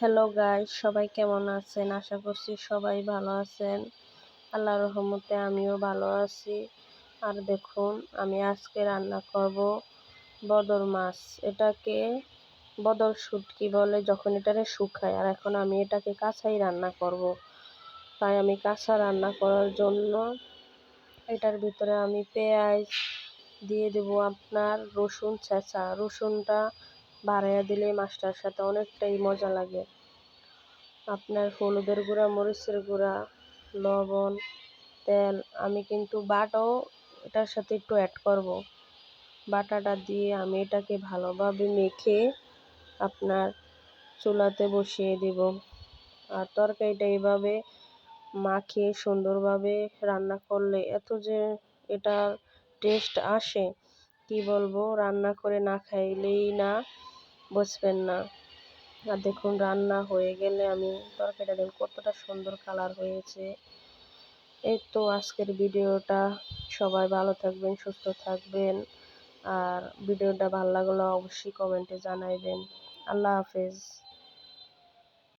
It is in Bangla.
হ্যালো গাইস, সবাই কেমন আছেন? আশা করছি সবাই ভালো আছেন। আল্লাহর রহমতে আমিও ভালো আছি। আর দেখুন, আমি আজকে রান্না করব বদর মাছ। এটাকে বদর শুটকি বলে যখন এটারে শুকায়, আর এখন আমি এটাকে কাঁচাই রান্না করব। তাই আমি কাঁচা রান্না করার জন্য এটার ভিতরে আমি পেঁয়াজ দিয়ে দেব, আপনার রসুন ছেঁচা। রসুনটা বাড়াইয়া দিলে মাছটার সাথে অনেকটাই মজা লাগে। আপনার হলুদের গুঁড়া, মরিচের গুঁড়া, লবণ, তেল আমি কিন্তু বাটাও এটার সাথে একটু অ্যাড করব। বাটাটা দিয়ে আমি এটাকে ভালোভাবে মেখে আপনার চুলাতে বসিয়ে দেব। আর তরকারিটা এইভাবে মাখিয়ে সুন্দরভাবে রান্না করলে এত যে এটার টেস্ট আসে, কি বলবো, রান্না করে না খাইলেই না, বুঝবেন না। আর দেখুন, রান্না হয়ে গেলে আমি তরকারিটা দেখুন কতটা সুন্দর কালার হয়েছে। এই তো আজকের ভিডিওটা। সবাই ভালো থাকবেন, সুস্থ থাকবেন। আর ভিডিওটা ভালো লাগলে অবশ্যই কমেন্টে জানাইবেন। আল্লাহ হাফেজ।